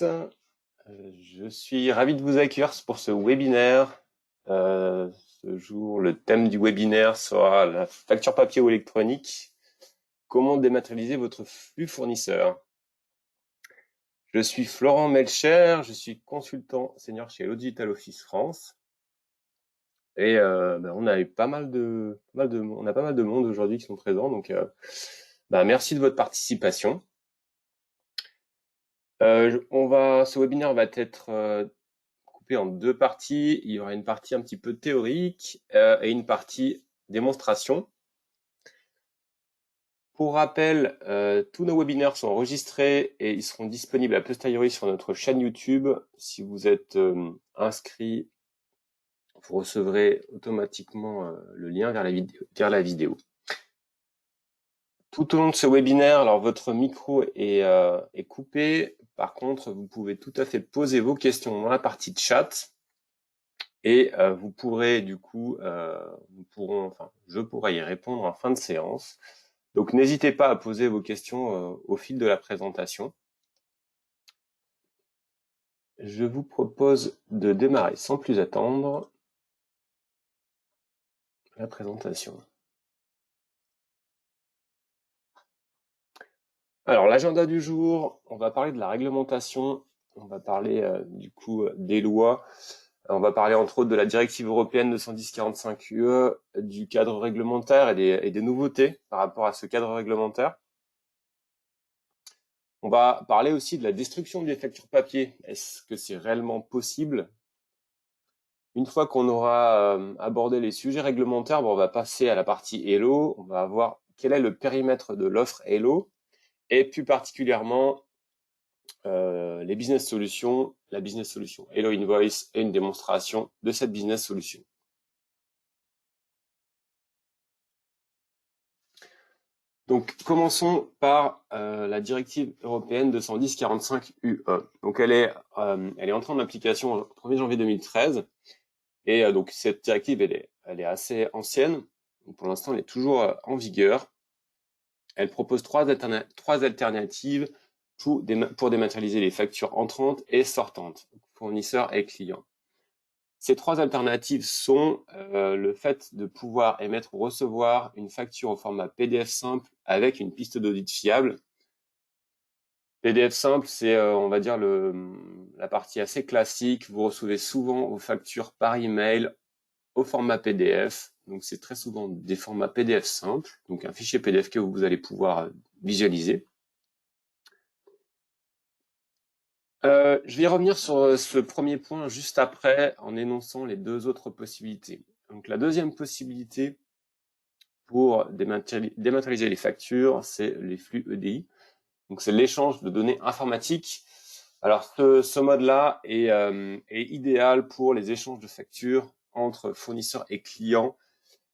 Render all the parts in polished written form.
Je suis ravi de vous accueillir pour ce webinaire. Ce jour, le thème du webinaire sera la facture papier ou électronique. Comment dématérialiser votre flux fournisseur? Je suis Florent Melcher, je suis consultant senior chez Hello Digital Office France. Et on a pas mal de monde aujourd'hui qui sont présents. Donc, merci de votre participation. Ce webinaire va être coupé en deux parties. Il y aura une partie un petit peu théorique et une partie démonstration. Pour rappel, tous nos webinaires sont enregistrés et ils seront disponibles a posteriori sur notre chaîne YouTube. Si vous êtes inscrit, vous recevrez automatiquement le lien vers la vidéo. Tout au long de ce webinaire, alors votre micro est coupé. Par contre, vous pouvez tout à fait poser vos questions dans la partie de chat. Et vous pourrez du coup, je pourrai y répondre en fin de séance. Donc n'hésitez pas à poser vos questions au fil de la présentation. Je vous propose de démarrer sans plus attendre la présentation. Alors l'agenda du jour, on va parler de la réglementation, on va parler du coup des lois. On va parler entre autres de la directive européenne 210/45/UE, du cadre réglementaire et des nouveautés par rapport à ce cadre réglementaire. On va parler aussi de la destruction des factures papier. Est-ce que c'est réellement possible? Une fois qu'on aura abordé les sujets réglementaires, on va passer à la partie Hello. On va voir quel est le périmètre de l'offre Hello et plus particulièrement les business solutions, la business solution Hello Invoice et une démonstration de cette business solution. Donc, commençons par la directive européenne 210/45/UE. Donc, elle est entrée en application au 1er janvier 2013. Et donc, cette directive, elle est assez ancienne. Donc, pour l'instant, elle est toujours en vigueur. Elle propose trois alternatives pour dématérialiser les factures entrantes et sortantes, fournisseurs et clients. Ces trois alternatives sont le fait de pouvoir émettre ou recevoir une facture au format PDF simple avec une piste d'audit fiable. PDF simple, c'est, on va dire, la partie assez classique. Vous recevez souvent vos factures par email au format PDF. Donc, c'est très souvent des formats PDF simples, donc un fichier PDF que vous allez pouvoir visualiser. Je vais revenir sur ce premier point juste après en énonçant les deux autres possibilités. Donc, la deuxième possibilité pour dématérialiser les factures, c'est les flux EDI. Donc, c'est l'échange de données informatiques. Alors, ce mode-là est idéal pour les échanges de factures entre fournisseurs et clients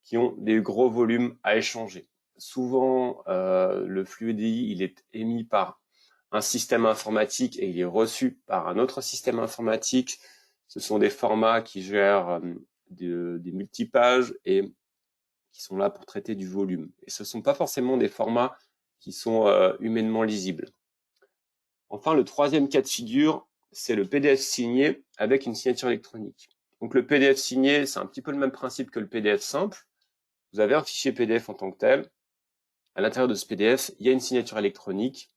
qui ont des gros volumes à échanger. Souvent, le flux EDI, il est émis par un système informatique et il est reçu par un autre système informatique. Ce sont des formats qui gèrent des multipages et qui sont là pour traiter du volume. Et ce ne sont pas forcément des formats qui sont humainement lisibles. Enfin, le troisième cas de figure, c'est le PDF signé avec une signature électronique. Donc le PDF signé, c'est un petit peu le même principe que le PDF simple. Vous avez un fichier PDF en tant que tel. À l'intérieur de ce PDF, il y a une signature électronique.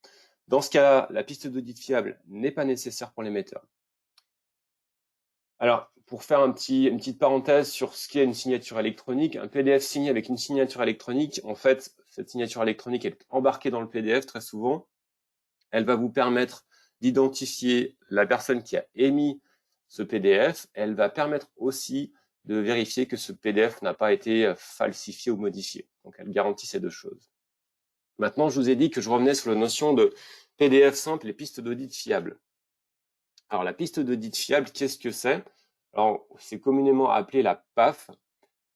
Dans ce cas-là, la piste d'audit fiable n'est pas nécessaire pour l'émetteur. Alors, pour faire une petite parenthèse sur ce qu'est une signature électronique, un PDF signé avec une signature électronique, en fait, cette signature électronique est embarquée dans le PDF très souvent. Elle va vous permettre d'identifier la personne qui a émis ce PDF. Elle va permettre aussi de vérifier que ce PDF n'a pas été falsifié ou modifié. Donc, elle garantit ces deux choses. Maintenant, je vous ai dit que je revenais sur la notion de PDF simple et piste d'audit fiable. Alors, la piste d'audit fiable, qu'est-ce que c'est? Alors, c'est communément appelé la PAF.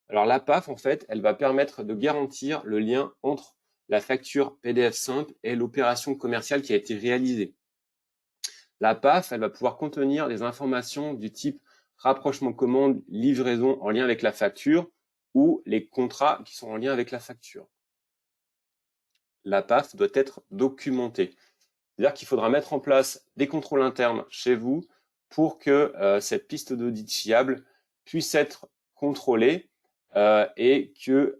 Alors, la PAF, en fait, elle va permettre de garantir le lien entre la facture PDF simple et l'opération commerciale qui a été réalisée. La PAF, elle va pouvoir contenir des informations du type rapprochement commande, livraison en lien avec la facture ou les contrats qui sont en lien avec la facture. La PAF doit être documentée. C'est-à-dire qu'il faudra mettre en place des contrôles internes chez vous pour que cette piste d'audit fiable puisse être contrôlée et que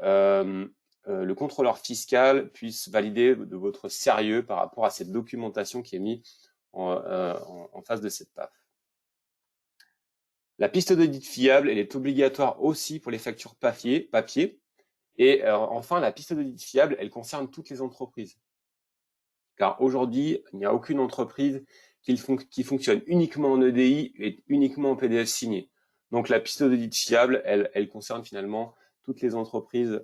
le contrôleur fiscal puisse valider de votre sérieux par rapport à cette documentation qui est mise en face de cette PAF. La piste d'audit fiable, elle est obligatoire aussi pour les factures papier. Et enfin, la piste d'audit fiable, elle concerne toutes les entreprises. Car aujourd'hui, il n'y a aucune entreprise qui fonctionne uniquement en EDI et uniquement en PDF signé. Donc la piste d'audit fiable, elle concerne finalement toutes les entreprises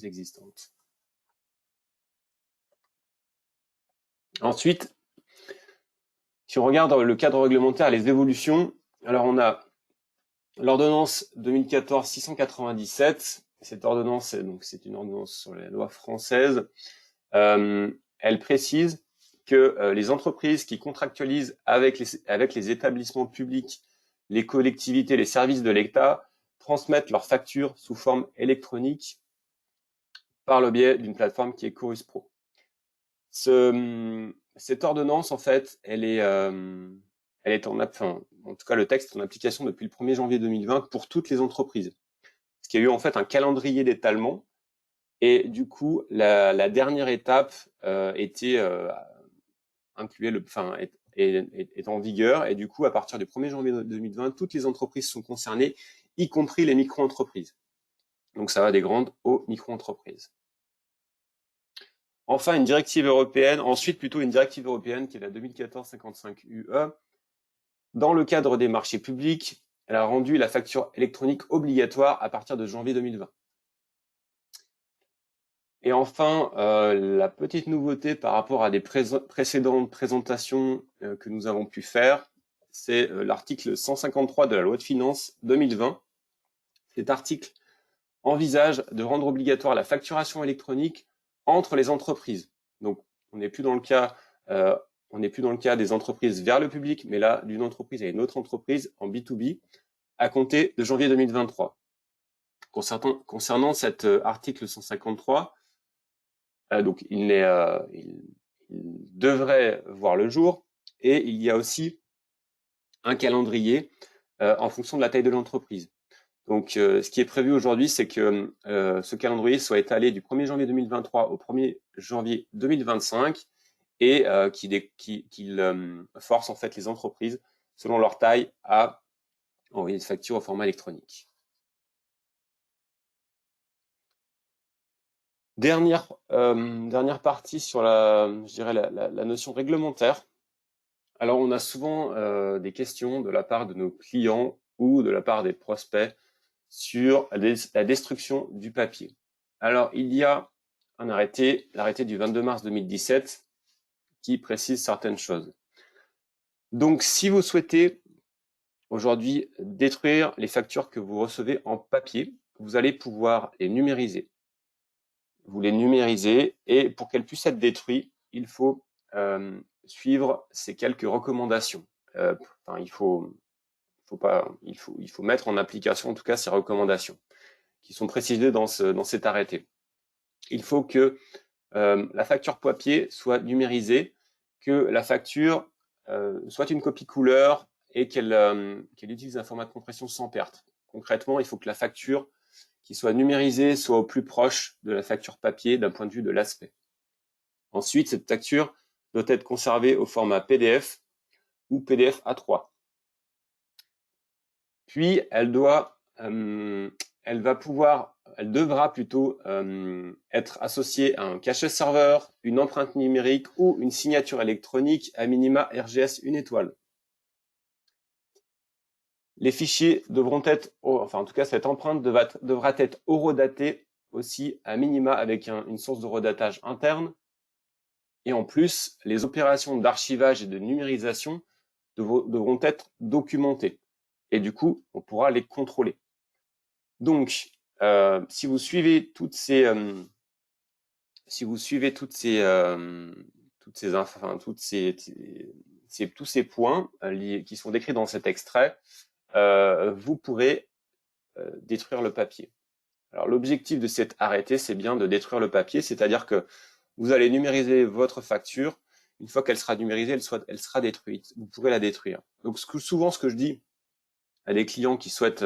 existantes. Ensuite, si on regarde le cadre réglementaire, les évolutions, alors on a l'ordonnance 2014-697. Cette ordonnance, donc c'est une ordonnance sur les lois françaises. Elle précise que les entreprises qui contractualisent avec les établissements publics, les collectivités, les services de l'État, transmettent leurs factures sous forme électronique par le biais d'une plateforme qui est Chorus Pro. Cette ordonnance, en fait, elle est en tout cas, le texte est en application depuis le 1er janvier 2020 pour toutes les entreprises. Ce qui a eu en fait un calendrier d'étalement. Et du coup, la dernière étape est en vigueur. Et du coup, à partir du 1er janvier 2020, toutes les entreprises sont concernées, y compris les micro-entreprises. Donc, ça va des grandes aux micro-entreprises. Enfin, une directive européenne, ensuite plutôt une directive européenne qui est la 2014-55/UE. Dans le cadre des marchés publics, elle a rendu la facture électronique obligatoire à partir de janvier 2020. Et enfin, la petite nouveauté par rapport à des précédentes présentations que nous avons pu faire, c'est l'article 153 de la loi de finances 2020. Cet article envisage de rendre obligatoire la facturation électronique entre les entreprises. Donc, on n'est plus dans le cas des entreprises vers le public, mais là, d'une entreprise à une autre entreprise en B2B, à compter de janvier 2023. Concernant cet article 153, donc il devrait voir le jour, et il y a aussi un calendrier en fonction de la taille de l'entreprise. Donc, ce qui est prévu aujourd'hui, c'est que ce calendrier soit étalé du 1er janvier 2023 au 1er janvier 2025 et qu'il force en fait les entreprises, selon leur taille, à envoyer des factures au format électronique. Dernière partie sur la notion réglementaire. Alors, on a souvent des questions de la part de nos clients ou de la part des prospects sur la destruction du papier. Alors, il y a un arrêté, l'arrêté du 22 mars 2017, qui précise certaines choses. Donc, si vous souhaitez aujourd'hui détruire les factures que vous recevez en papier, vous allez pouvoir les numériser. Vous les numérisez et pour qu'elles puissent être détruites, il faut suivre ces quelques recommandations. Il faut mettre en application en tout cas ces recommandations qui sont précisées dans cet arrêté. Il faut que la facture papier soit numérisée, que la facture soit une copie couleur et qu'elle utilise un format de compression sans perte. Concrètement, il faut que la facture qui soit numérisée soit au plus proche de la facture papier d'un point de vue de l'aspect. Ensuite, cette facture doit être conservée au format PDF ou PDF A3. Puis, elle devra être associée à un cachet serveur, une empreinte numérique ou une signature électronique, à minima RGS 1 étoile. Les fichiers devront être, en tout cas, cette empreinte devra être horodatée aussi à minima avec une source de redatage interne. Et en plus, les opérations d'archivage et de numérisation devront être documentées. Et du coup, on pourra les contrôler. Donc, si vous suivez tous ces points qui sont décrits dans cet extrait, vous pourrez détruire le papier. Alors, l'objectif de cet arrêté, c'est bien de détruire le papier, c'est-à-dire que vous allez numériser votre facture. Une fois qu'elle sera numérisée, elle sera détruite. Vous pourrez la détruire. Donc souvent, ce que je dis à des clients qui souhaitent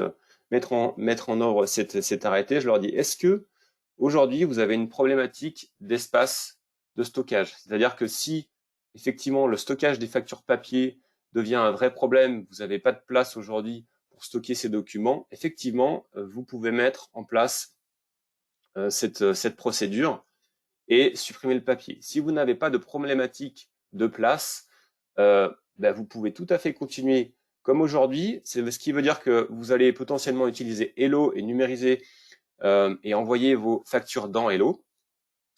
mettre en œuvre cet arrêté, je leur dis, est-ce que aujourd'hui, vous avez une problématique d'espace de stockage? C'est-à-dire que si effectivement le stockage des factures papier devient un vrai problème, vous n'avez pas de place aujourd'hui pour stocker ces documents, effectivement, vous pouvez mettre en place cette procédure et supprimer le papier. Si vous n'avez pas de problématique de place, vous pouvez tout à fait continuer comme aujourd'hui. C'est ce qui veut dire que vous allez potentiellement utiliser Hello et numériser et envoyer vos factures dans Hello.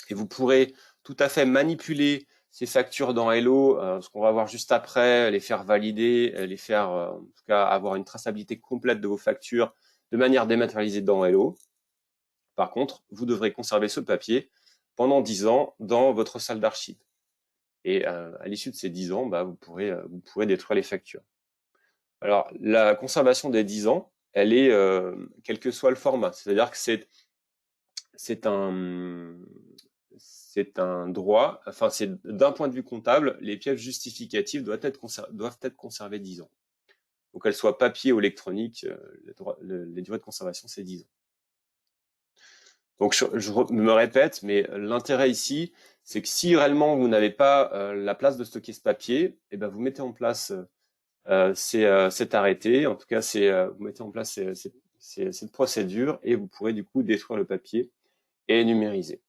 Et vous pourrez tout à fait manipuler ces factures dans Hello, ce qu'on va voir juste après, les faire valider, les faire en tout cas avoir une traçabilité complète de vos factures de manière dématérialisée dans Hello. Par contre, vous devrez conserver ce papier pendant 10 ans dans votre salle d'archives. Et à l'issue de ces 10 ans, vous pourrez détruire les factures. Alors, la conservation des 10 ans, elle est quel que soit le format. C'est-à-dire que c'est un droit, enfin, c'est d'un point de vue comptable, les pièces justificatives doivent être conservées 10 ans. Donc, qu'elles soient papier ou électronique, les durées de conservation, c'est 10 ans. Donc, je me répète, mais l'intérêt ici, c'est que si réellement vous n'avez pas la place de stocker ce papier, vous mettez en place cet arrêté. En tout cas, vous mettez en place cette procédure et vous pourrez du coup détruire le papier et numériser.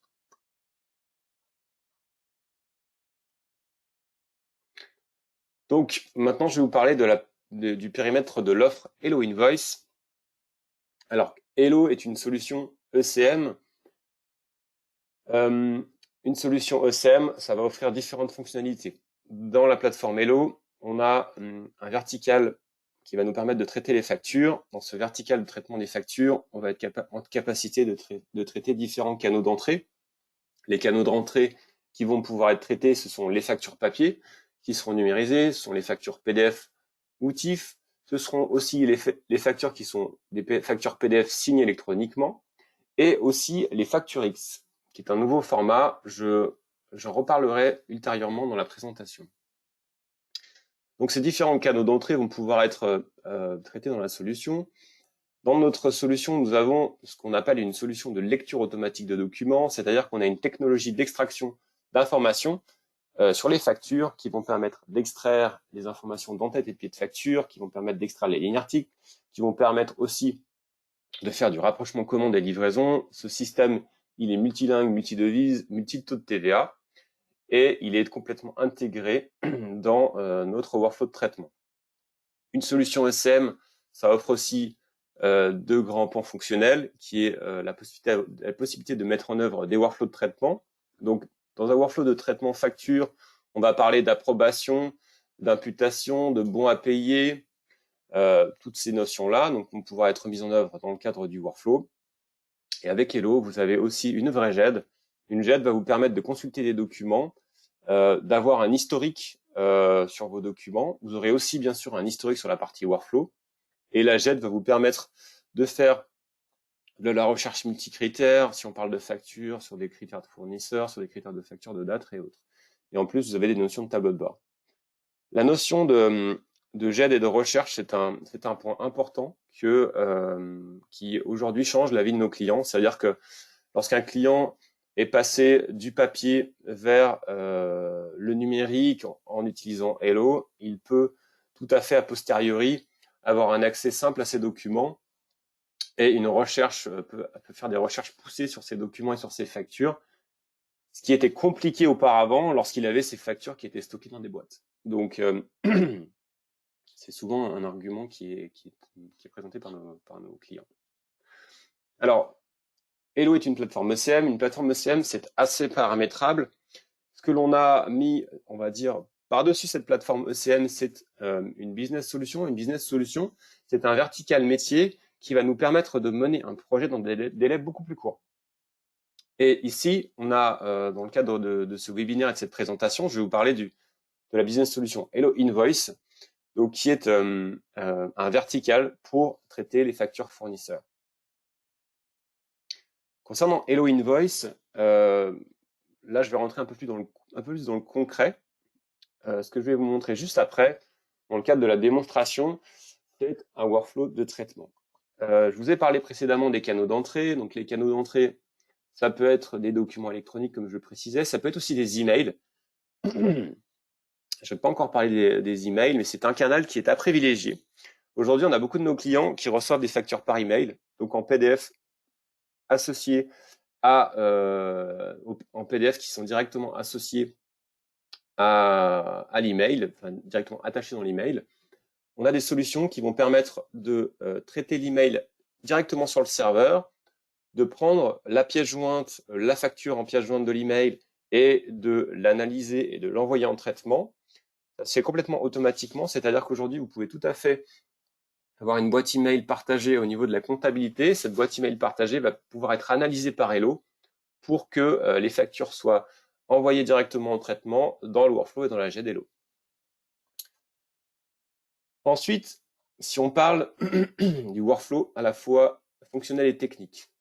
Donc, maintenant, je vais vous parler du périmètre de l'offre Hello Invoice. Alors, Hello est une solution ECM. Une solution ECM, ça va offrir différentes fonctionnalités. Dans la plateforme Hello, on a un vertical qui va nous permettre de traiter les factures. Dans ce vertical de traitement des factures, on va être en capacité de traiter différents canaux d'entrée. Les canaux d'entrée qui vont pouvoir être traités, ce sont les factures papier qui seront numérisées, ce sont les factures PDF ou TIFF, ce seront aussi les factures qui sont des factures PDF signées électroniquement, et aussi les factures X, qui est un nouveau format. J'en reparlerai ultérieurement dans la présentation. Donc ces différents canaux d'entrée vont pouvoir être traités dans la solution. Dans notre solution, nous avons ce qu'on appelle une solution de lecture automatique de documents, c'est-à-dire qu'on a une technologie d'extraction d'informations sur les factures qui vont permettre d'extraire les informations d'entête et de pied de facture, qui vont permettre d'extraire les lignes articles, qui vont permettre aussi de faire du rapprochement commande et livraison. Ce système, il est multilingue, multidevise, multi-taux de TVA, et il est complètement intégré dans notre workflow de traitement. Une solution ECM, ça offre aussi deux grands pans fonctionnels, qui est la possibilité de mettre en œuvre des workflows de traitement. Donc, dans un workflow de traitement facture, on va parler d'approbation, d'imputation, de bons à payer, toutes ces notions-là, donc vont pouvoir être mises en œuvre dans le cadre du workflow. Et avec Hello, vous avez aussi une vraie GED. Une GED va vous permettre de consulter des documents, d'avoir un historique sur vos documents. Vous aurez aussi bien sûr un historique sur la partie workflow. Et la GED va vous permettre de faire de la recherche multicritères, si on parle de factures, sur des critères de fournisseurs, sur des critères de facture, de date et autres. Et en plus, vous avez des notions de tableau de bord. La notion de GED et de recherche, c'est un point important qui aujourd'hui change la vie de nos clients. C'est-à-dire que lorsqu'un client est passé du papier vers le numérique en utilisant Hello, il peut tout à fait a posteriori avoir un accès simple à ces documents et une recherche peut faire des recherches poussées sur ces documents et sur ces factures, ce qui était compliqué auparavant lorsqu'il avait ces factures qui étaient stockées dans des boîtes. Donc, c'est souvent un argument qui est présenté par nos clients. Alors, Hello est une plateforme ECM. Une plateforme ECM, c'est assez paramétrable. Ce que l'on a mis, on va dire, par-dessus cette plateforme ECM, c'est une business solution. Une business solution, c'est un vertical métier qui va nous permettre de mener un projet dans des délais beaucoup plus courts. Et ici, on a, dans le cadre de ce webinaire et de cette présentation, je vais vous parler de la business solution Hello Invoice, donc qui est un vertical pour traiter les factures fournisseurs. Concernant Hello Invoice, là, je vais rentrer un peu plus dans le concret. Ce que je vais vous montrer juste après, dans le cadre de la démonstration, c'est un workflow de traitement. Je vous ai parlé précédemment des canaux d'entrée. Donc les canaux d'entrée, ça peut être des documents électroniques, comme je le précisais. Ça peut être aussi des emails. Je ne vais pas encore parler des emails, mais c'est un canal qui est à privilégier. Aujourd'hui, on a beaucoup de nos clients qui reçoivent des factures par email, donc en PDF associés en PDF qui sont directement associés à l'email, enfin, directement attachés dans l'email. On a des solutions qui vont permettre de traiter l'email directement sur le serveur, de prendre la pièce jointe, la facture en pièce jointe de l'email et de l'analyser et de l'envoyer en traitement. C'est complètement automatiquement, c'est-à-dire qu'aujourd'hui, vous pouvez tout à fait avoir une boîte email partagée au niveau de la comptabilité. Cette boîte email partagée va pouvoir être analysée par Hello pour que les factures soient envoyées directement en traitement dans le workflow et dans la GDLO. Ensuite, si on parle du workflow à la fois fonctionnel et technique.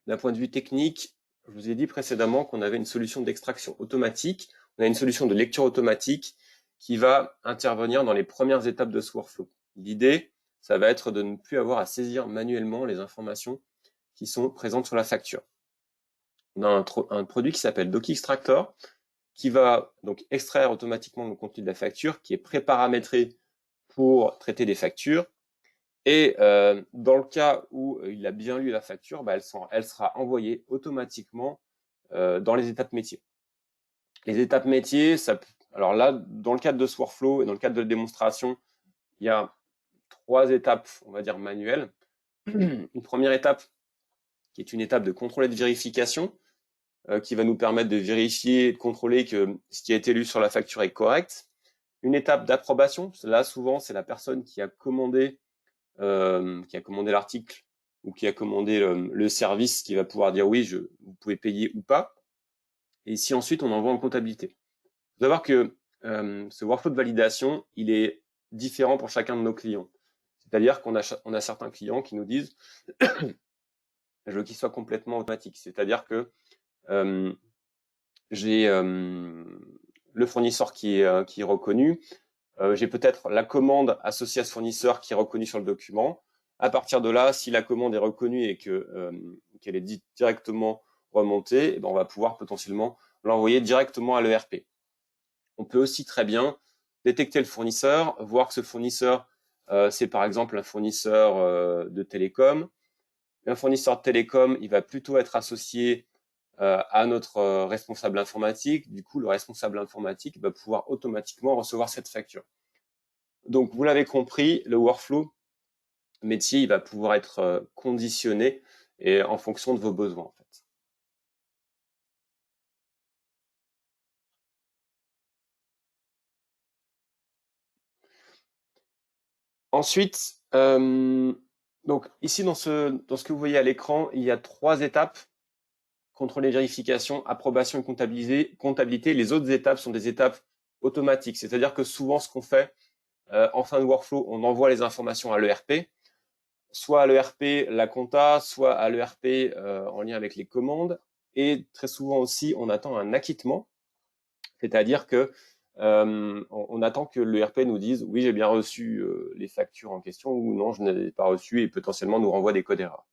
D'un point de vue technique, je vous ai dit précédemment qu'on avait une solution d'extraction automatique, on a une solution de lecture automatique qui va intervenir dans les premières étapes de ce workflow. L'idée, ça va être de ne plus avoir à saisir manuellement les informations qui sont présentes sur la facture. On a un produit qui s'appelle DocExtractor qui va donc extraire automatiquement le contenu de la facture, qui est préparamétré pour traiter des factures. Et dans le cas où il a bien lu la facture, elle sera envoyée automatiquement dans les étapes métiers. Les étapes métiers, alors là, dans le cadre de ce workflow et dans le cadre de la démonstration, il y a 3 étapes, on va dire manuelles. Une première étape qui est une étape de contrôle et de vérification, qui va nous permettre de vérifier et de contrôler que ce qui a été lu sur la facture est correct. Une étape d'approbation, là souvent c'est la personne qui a commandé l'article ou qui a commandé le service qui va pouvoir dire oui, vous pouvez payer ou pas. Et si ensuite on envoie en comptabilité. Il faut savoir que ce workflow de validation, il est différent pour chacun de nos clients. C'est-à-dire qu'on a certains clients qui nous disent je veux qu'il soit complètement automatique. C'est-à-dire que j'ai le fournisseur qui est reconnu, j'ai peut-être la commande associée à ce fournisseur qui est reconnu sur le document. À partir de là, si la commande est reconnue et qu'elle est directement remontée, eh ben, on va pouvoir potentiellement l'envoyer directement à l'ERP. On peut aussi très bien détecter le fournisseur, voir que ce fournisseur, c'est par exemple un fournisseur de télécom. Un fournisseur de télécom, il va plutôt être associé à notre responsable informatique. Du coup, le responsable informatique va pouvoir automatiquement recevoir cette facture. Donc, vous l'avez compris, le workflow métier, il va pouvoir être conditionné et en fonction de vos besoins, en fait. Ensuite, donc ici dans ce que vous voyez à l'écran, il y a 3 étapes: contrôle et vérification, approbation et comptabilité. Les autres étapes sont des étapes automatiques, c'est-à-dire que souvent ce qu'on fait en fin de workflow, on envoie les informations à l'ERP, soit à l'ERP la compta, soit à l'ERP en lien avec les commandes. Et très souvent aussi, on attend un acquittement, c'est-à-dire que on attend que l'ERP nous dise oui, j'ai bien reçu les factures en question, ou non, je n'ai pas reçu, et potentiellement nous renvoie des codes erreurs.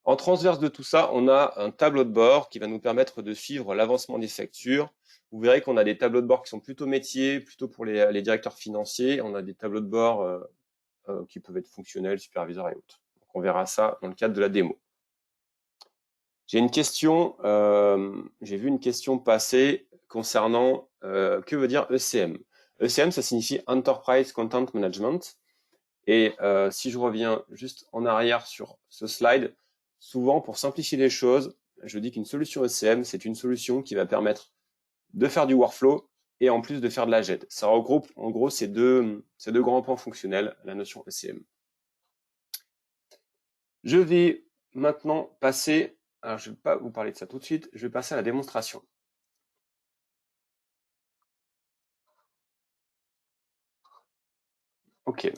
En transverse de tout ça, on a un tableau de bord qui va nous permettre de suivre l'avancement des factures. Vous verrez qu'on a des tableaux de bord qui sont plutôt métiers, plutôt pour les directeurs financiers. On a des tableaux de bord qui peuvent être fonctionnels, superviseurs et autres. Donc on verra ça dans le cadre de la démo. J'ai une question, j'ai vu une question passer concernant que veut dire ECM. ECM, ça signifie Enterprise Content Management. Et si je reviens juste en arrière sur ce slide, souvent pour simplifier les choses, je dis qu'une solution ECM, c'est une solution qui va permettre de faire du workflow et en plus de faire de la GED. Ça regroupe en gros ces deux grands points fonctionnels, la notion ECM. Je vais maintenant passer, alors je ne vais pas vous parler de ça tout de suite, je vais passer à la démonstration. Ok.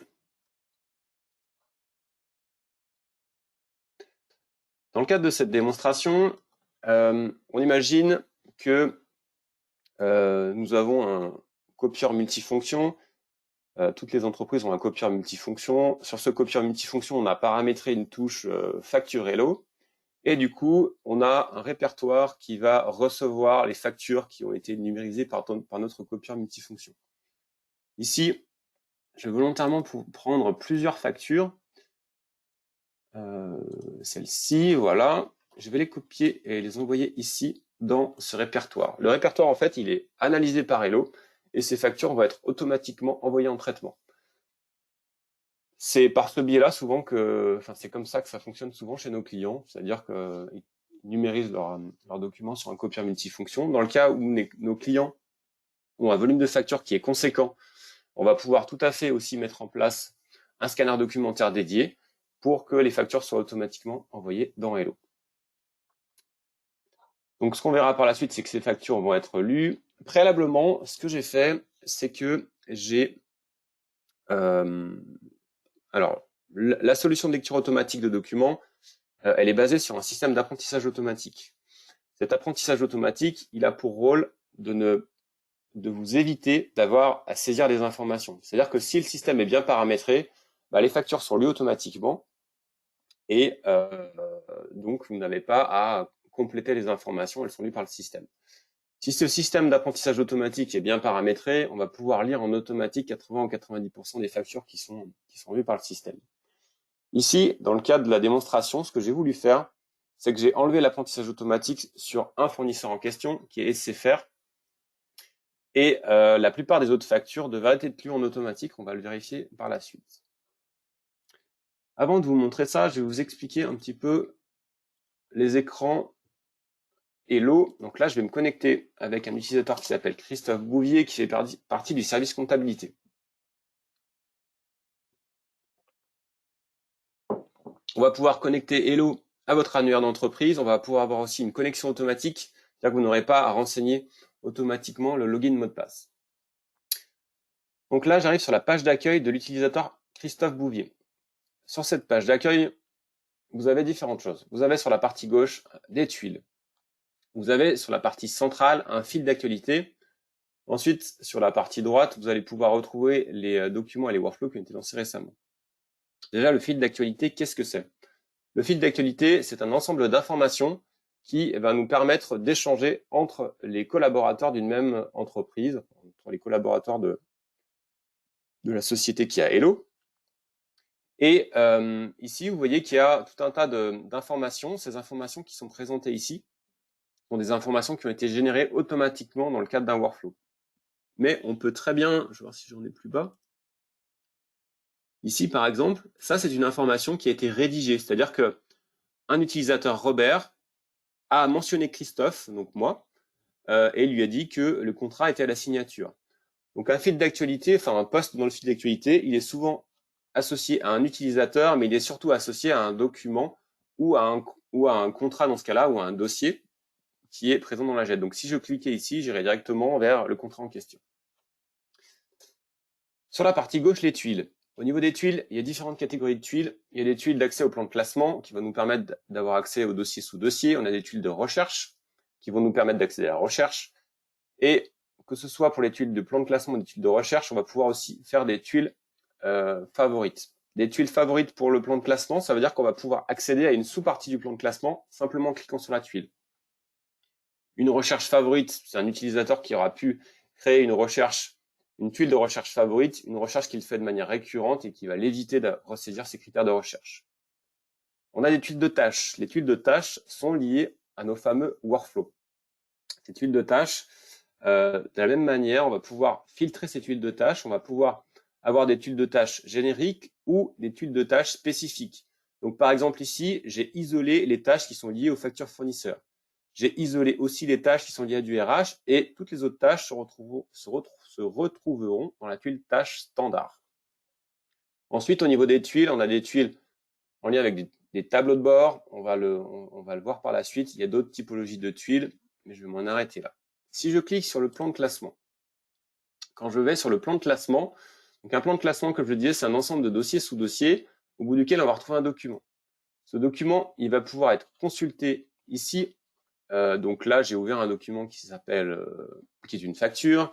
Dans le cadre de cette démonstration, on imagine que nous avons un copieur multifonction. Toutes les entreprises ont un copieur multifonction. Sur ce copieur multifonction, on a paramétré une touche facture hello. Et du coup, on a un répertoire qui va recevoir les factures qui ont été numérisées par notre copieur multifonction. Ici, je vais volontairement prendre plusieurs factures. Celle-ci, voilà. Je vais les copier et les envoyer ici dans ce répertoire. Le répertoire, en fait, il est analysé par Hello et ces factures vont être automatiquement envoyées en traitement. C'est par ce biais-là souvent c'est comme ça que ça fonctionne souvent chez nos clients, c'est-à-dire qu'ils numérisent leurs documents sur un copieur multifonction. Dans le cas où nos clients ont un volume de factures qui est conséquent, on va pouvoir tout à fait aussi mettre en place un scanner documentaire dédié pour que les factures soient automatiquement envoyées dans Hello. Donc ce qu'on verra par la suite, c'est que ces factures vont être lues. Préalablement, ce que j'ai fait, c'est que j'ai alors, la solution de lecture automatique de documents, elle est basée sur un système d'apprentissage automatique. Cet apprentissage automatique, il a pour rôle de vous éviter d'avoir à saisir des informations. C'est-à-dire que si le système est bien paramétré, les factures sont lues automatiquement et donc vous n'avez pas à compléter les informations, elles sont lues par le système. Si ce système d'apprentissage automatique est bien paramétré, on va pouvoir lire en automatique 80 ou 90% des factures qui sont lues par le système. Ici, dans le cadre de la démonstration, ce que j'ai voulu faire, c'est que j'ai enlevé l'apprentissage automatique sur un fournisseur en question, qui est SCFR, et la plupart des autres factures devraient être lues en automatique, on va le vérifier par la suite. Avant de vous montrer ça, je vais vous expliquer un petit peu les écrans Hello. Donc là, je vais me connecter avec un utilisateur qui s'appelle Christophe Bouvier, qui fait partie du service comptabilité. On va pouvoir connecter Hello à votre annuaire d'entreprise. On va pouvoir avoir aussi une connexion automatique, c'est-à-dire que vous n'aurez pas à renseigner automatiquement le login mot de passe. Donc là, j'arrive sur la page d'accueil de l'utilisateur Christophe Bouvier. Sur cette page d'accueil, vous avez différentes choses. Vous avez sur la partie gauche des tuiles. Vous avez sur la partie centrale un fil d'actualité. Ensuite, sur la partie droite, vous allez pouvoir retrouver les documents et les workflows qui ont été lancés récemment. Déjà, le fil d'actualité, qu'est-ce que c'est? Le fil d'actualité, c'est un ensemble d'informations qui va nous permettre d'échanger entre les collaborateurs d'une même entreprise, entre les collaborateurs de la société qui a Hello. Et ici, vous voyez qu'il y a tout un tas d'informations. Ces informations qui sont présentées ici sont des informations qui ont été générées automatiquement dans le cadre d'un workflow. Mais on peut très bien, je vais voir si j'en ai plus bas. Ici, par exemple, ça, c'est une information qui a été rédigée. C'est-à-dire que un utilisateur, Robert, a mentionné Christophe, donc moi, et lui a dit que le contrat était à la signature. Donc un fil d'actualité, enfin un post dans le fil d'actualité, il est souvent associé à un utilisateur, mais il est surtout associé à un document ou à un contrat dans ce cas-là, ou à un dossier qui est présent dans la JET. Donc si je cliquais ici, j'irai directement vers le contrat en question. Sur la partie gauche, les tuiles. Au niveau des tuiles, il y a différentes catégories de tuiles. Il y a des tuiles d'accès au plan de classement qui vont nous permettre d'avoir accès aux dossiers sous dossier. On a des tuiles de recherche qui vont nous permettre d'accéder à la recherche. Et que ce soit pour les tuiles de plan de classement ou des tuiles de recherche, on va pouvoir aussi faire des tuiles favorites. Des tuiles favorites pour le plan de classement, ça veut dire qu'on va pouvoir accéder à une sous-partie du plan de classement simplement en cliquant sur la tuile. Une recherche favorite, c'est un utilisateur qui aura pu créer une tuile de recherche favorite, une recherche qu'il fait de manière récurrente et qui va l'éviter de ressaisir ses critères de recherche. On a des tuiles de tâches. Les tuiles de tâches sont liées à nos fameux workflows. Ces tuiles de tâches, de la même manière, on va pouvoir filtrer ces tuiles de tâches, on va pouvoir avoir des tuiles de tâches génériques ou des tuiles de tâches spécifiques. Donc par exemple ici, j'ai isolé les tâches qui sont liées aux factures fournisseurs. J'ai isolé aussi les tâches qui sont liées à du RH et toutes les autres tâches se retrouveront dans la tuile tâches standard. Ensuite, au niveau des tuiles, on a des tuiles en lien avec des tableaux de bord. On va le voir par la suite. Il y a d'autres typologies de tuiles, mais je vais m'en arrêter là. Si je clique sur le plan de classement, quand je vais sur le plan de classement, donc un plan de classement, comme je le disais, c'est un ensemble de dossiers sous dossiers au bout duquel on va retrouver un document. Ce document, il va pouvoir être consulté ici Donc là, j'ai ouvert un document qui s'appelle, qui est une facture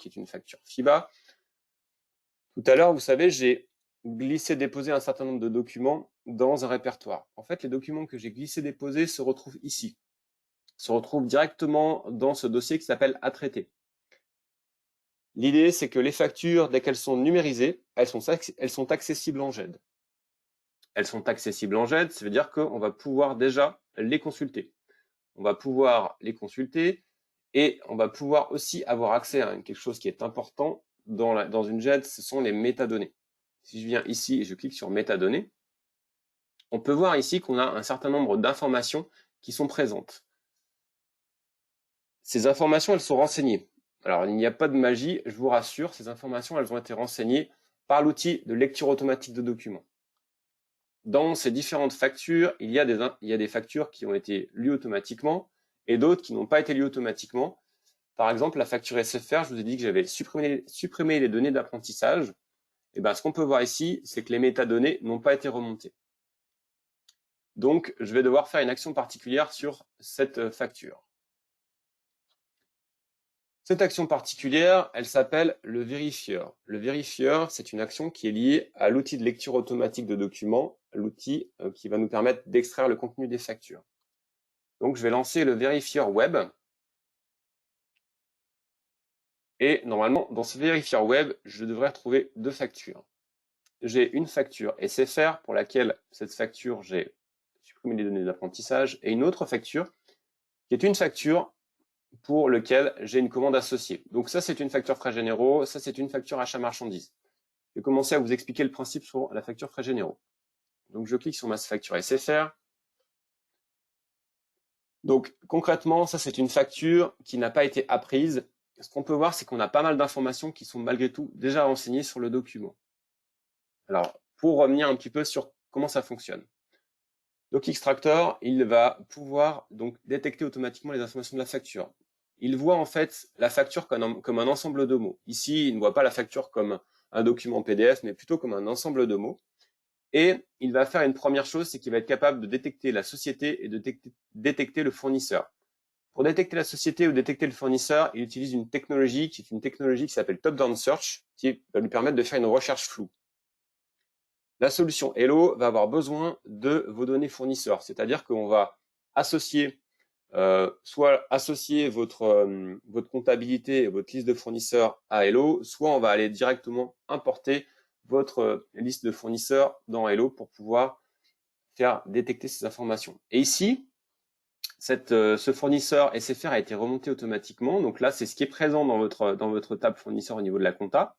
FIBA. Tout à l'heure, vous savez, j'ai glissé-déposé un certain nombre de documents dans un répertoire. En fait, les documents que j'ai glissé-déposés se retrouvent ici, se retrouvent directement dans ce dossier qui s'appelle à traiter. L'idée, c'est que les factures, dès qu'elles sont numérisées, elles sont accessibles en GED. Elles sont accessibles en GED, ça veut dire qu'on va pouvoir déjà les consulter. On va pouvoir les consulter et on va pouvoir aussi avoir accès à quelque chose qui est important dans une GED, ce sont les métadonnées. Si je viens ici et je clique sur métadonnées, on peut voir ici qu'on a un certain nombre d'informations qui sont présentes. Ces informations, elles sont renseignées. Alors, il n'y a pas de magie, je vous rassure, ces informations, elles ont été renseignées par l'outil de lecture automatique de documents. Dans ces différentes factures, il y a des factures qui ont été lues automatiquement et d'autres qui n'ont pas été lues automatiquement. Par exemple, la facture SFR, je vous ai dit que j'avais supprimé les données d'apprentissage. Et ben, ce qu'on peut voir ici, c'est que les métadonnées n'ont pas été remontées. Donc, je vais devoir faire une action particulière sur cette facture. Cette action particulière, elle s'appelle le vérifieur. Le vérifieur, c'est une action qui est liée à l'outil de lecture automatique de documents, l'outil qui va nous permettre d'extraire le contenu des factures. Donc, je vais lancer le vérifieur web. Et normalement, dans ce vérifieur web, je devrais retrouver deux factures. J'ai une facture SFR pour laquelle cette facture, j'ai supprimé les données d'apprentissage, et une autre facture qui est une facture pour lequel j'ai une commande associée. Donc ça, c'est une facture frais généraux, ça, c'est une facture achat marchandise. Je vais commencer à vous expliquer le principe sur la facture frais généraux. Donc je clique sur ma facture SFR. Donc concrètement, ça, c'est une facture qui n'a pas été apprise. Ce qu'on peut voir, c'est qu'on a pas mal d'informations qui sont malgré tout déjà renseignées sur le document. Alors, pour revenir un petit peu sur comment ça fonctionne. DocExtractor, il va pouvoir donc détecter automatiquement les informations de la facture. Il voit en fait la facture comme un ensemble de mots. Ici, il ne voit pas la facture comme un document PDF, mais plutôt comme un ensemble de mots. Et il va faire une première chose, c'est qu'il va être capable de détecter la société et de détecter le fournisseur. Pour détecter la société ou détecter le fournisseur, il utilise une technologie qui s'appelle Top-Down Search, qui va lui permettre de faire une recherche floue. La solution Hello va avoir besoin de vos données fournisseurs, c'est-à-dire qu'on va associer soit associer votre comptabilité et votre liste de fournisseurs à Hello, soit on va aller directement importer votre liste de fournisseurs dans Hello pour pouvoir faire détecter ces informations. Et ici, ce fournisseur SFR a été remonté automatiquement. Donc là, c'est ce qui est présent dans votre table fournisseur au niveau de la compta.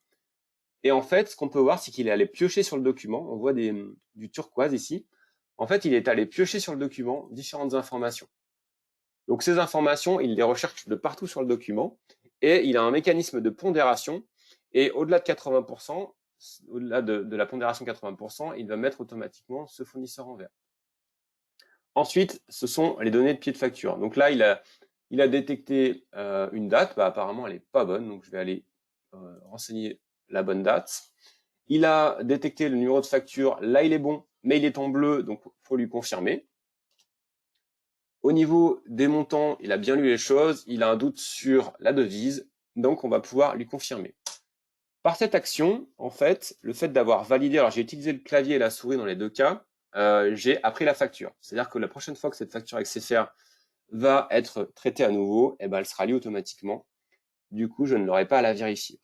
Et en fait, ce qu'on peut voir, c'est qu'il est allé piocher sur le document. On voit du turquoise ici. En fait, il est allé piocher sur le document différentes informations. Donc ces informations, il les recherche de partout sur le document et il a un mécanisme de pondération. Et au-delà de 80%, au-delà de la pondération 80%, il va mettre automatiquement ce fournisseur en vert. Ensuite, ce sont les données de pied de facture. Donc là, il a détecté une date. Bah, apparemment, elle n'est pas bonne. Donc je vais aller renseigner la bonne date. Il a détecté le numéro de facture. Là, il est bon, mais il est en bleu, donc il faut lui confirmer. Au niveau des montants, il a bien lu les choses, il a un doute sur la devise, donc on va pouvoir lui confirmer. Par cette action, en fait, le fait d'avoir validé, alors j'ai utilisé le clavier et la souris dans les deux cas, j'ai appris la facture. C'est-à-dire que la prochaine fois que cette facture XFR va être traitée à nouveau, eh ben, elle sera lue automatiquement. Du coup, je ne l'aurai pas à la vérifier.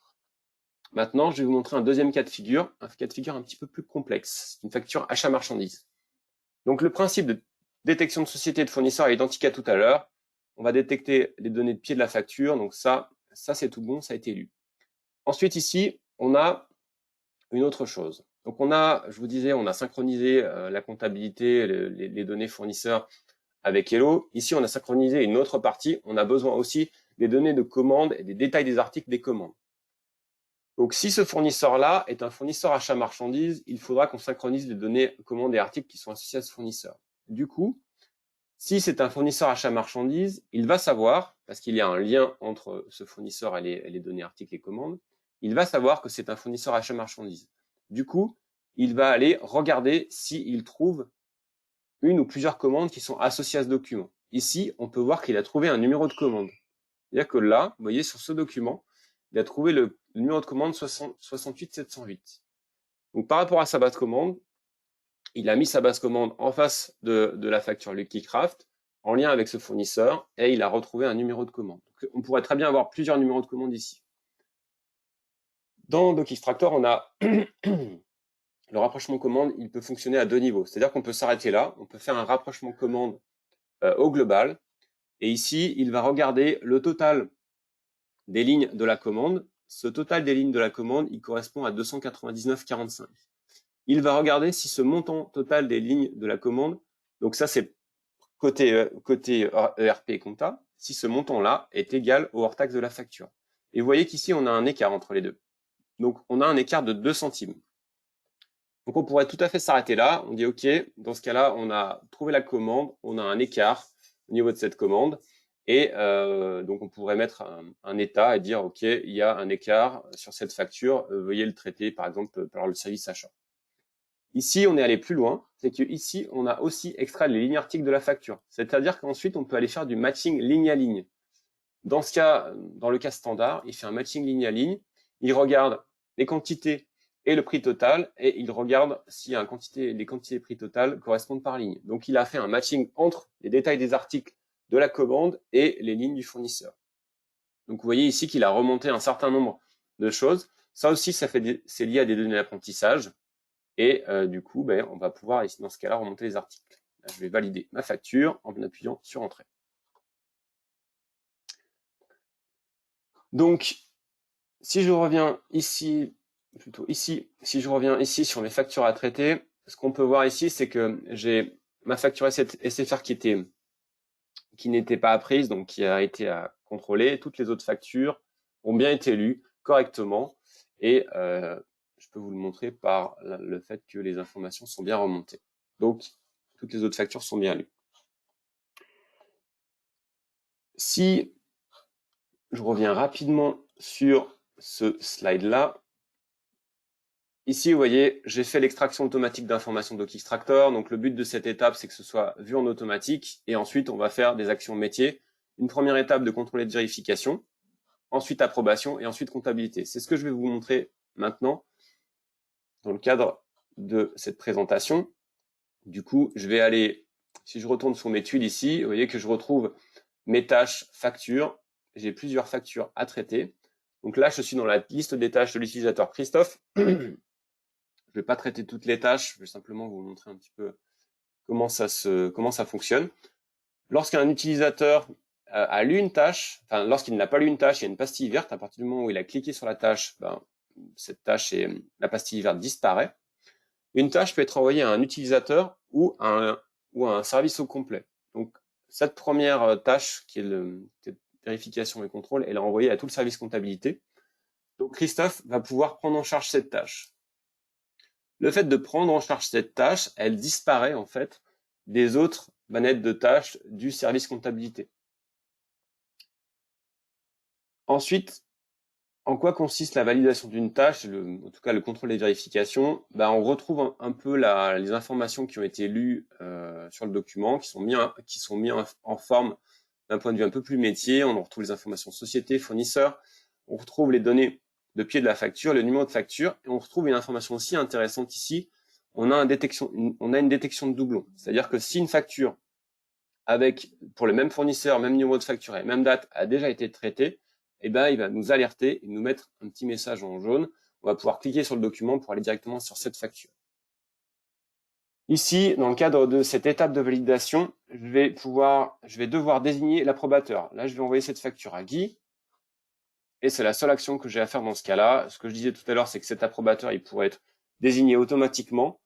Maintenant, je vais vous montrer un deuxième cas de figure, un cas de figure un petit peu plus complexe. C'est une facture achat marchandise. Donc le principe de détection de société et de fournisseur est identique à tout à l'heure. On va détecter les données de pied de la facture. Donc ça c'est tout bon, ça a été lu. Ensuite, ici, on a une autre chose. Donc je vous disais, on a synchronisé la comptabilité, les données fournisseurs avec Hello. Ici, on a synchronisé une autre partie. On a besoin aussi des données de commande et des détails des articles des commandes. Donc, si ce fournisseur-là est un fournisseur achat marchandise, il faudra qu'on synchronise les données commandes et articles qui sont associés à ce fournisseur. Du coup, si c'est un fournisseur achat marchandise, il va savoir, parce qu'il y a un lien entre ce fournisseur et les données articles et commandes, il va savoir que c'est un fournisseur achat marchandise. Du coup, il va aller regarder s'il trouve une ou plusieurs commandes qui sont associées à ce document. ici, on peut voir qu'il a trouvé un numéro de commande. C'est-à-dire que là, vous voyez, sur ce document, il a trouvé le numéro de commande 68708. Donc, par rapport à sa base commande, il a mis sa base commande en face de la facture Lucky Craft, en lien avec ce fournisseur, et il a retrouvé un numéro de commande. Donc, on pourrait très bien avoir plusieurs numéros de commande ici. Dans DocXtractor, on a le rapprochement commande, il peut fonctionner à deux niveaux. C'est-à-dire qu'on peut s'arrêter là, on peut faire un rapprochement commande au global, et ici, il va regarder le total des lignes de la commande. Ce total des lignes de la commande, il correspond à 299,45. Il va regarder si ce montant total des lignes de la commande, donc ça c'est côté ERP compta, si ce montant-là est égal au hors-taxe de la facture. Et vous voyez qu'ici, on a un écart entre les deux. Donc, on a un écart de 2 centimes. Donc, on pourrait tout à fait s'arrêter là. On dit, OK, dans ce cas-là, on a trouvé la commande, on a un écart au niveau de cette commande. Et donc, on pourrait mettre un état et dire, OK, il y a un écart sur cette facture, veuillez le traiter, par exemple, par le service achat. Ici, on est allé plus loin, c'est que ici, on a aussi extrait les lignes articles de la facture. C'est-à-dire qu'ensuite, on peut aller faire du matching ligne à ligne. Dans ce cas, dans le cas standard, il fait un matching ligne à ligne. Il regarde les quantités et le prix total, et il regarde si les quantités et prix total correspondent par ligne. Donc, il a fait un matching entre les détails des articles de la commande et les lignes du fournisseur. Donc, vous voyez ici qu'il a remonté un certain nombre de choses. Ça aussi, c'est lié à des données d'apprentissage. Et du coup, on va pouvoir, ici, dans ce cas-là, remonter les articles. Là, je vais valider ma facture en appuyant sur Entrée. Donc, si je reviens ici, si je reviens ici sur mes factures à traiter, ce qu'on peut voir ici, c'est que j'ai ma facture SFR qui n'était pas apprise, donc qui a été à contrôler. Toutes les autres factures ont bien été lues correctement, et je peux vous le montrer par le fait que les informations sont bien remontées. Donc, toutes les autres factures sont bien lues. Si je reviens rapidement sur ce slide-là, ici, vous voyez, j'ai fait l'extraction automatique d'informations DocXtractor. Donc, le but de cette étape, c'est que ce soit vu en automatique. Et ensuite, on va faire des actions métiers. Une première étape de contrôle et de vérification. Ensuite, approbation et ensuite comptabilité. C'est ce que je vais vous montrer maintenant dans le cadre de cette présentation. Du coup, je vais aller, si je retourne sur mes tuiles ici, vous voyez que je retrouve mes tâches factures. J'ai plusieurs factures à traiter. Donc là, je suis dans la liste des tâches de l'utilisateur Christophe. Je ne vais pas traiter toutes les tâches, je vais simplement vous montrer un petit peu comment ça fonctionne. Lorsqu'un utilisateur a lu une tâche, enfin lorsqu'il n'a pas lu une tâche, il y a une pastille verte. À partir du moment où il a cliqué sur la tâche, cette tâche et la pastille verte disparaît. Une tâche peut être envoyée à un utilisateur ou à un service au complet. Donc cette première tâche qui est vérification et contrôle, elle est envoyée à tout le service comptabilité. Donc Christophe va pouvoir prendre en charge cette tâche. Le fait de prendre en charge cette tâche, elle disparaît en fait des autres manettes de tâches du service comptabilité. Ensuite, en quoi consiste la validation d'une tâche, en tout cas le contrôle des vérifications? On retrouve un peu les informations qui ont été lues sur le document, qui sont mis en forme d'un point de vue un peu plus métier. On retrouve les informations société, fournisseur, on retrouve les données de pied de la facture, le numéro de facture, et on retrouve une information aussi intéressante ici. On a une détection de doublons. C'est-à-dire que si une facture pour le même fournisseur, même numéro de facture et même date a déjà été traitée, il va nous alerter et nous mettre un petit message en jaune. On va pouvoir cliquer sur le document pour aller directement sur cette facture. Ici, dans le cadre de cette étape de validation, je vais devoir désigner l'approbateur. Là, je vais envoyer cette facture à Guy. Et c'est la seule action que j'ai à faire dans ce cas-là. Ce que je disais tout à l'heure, c'est que cet approbateur, il pourrait être désigné automatiquement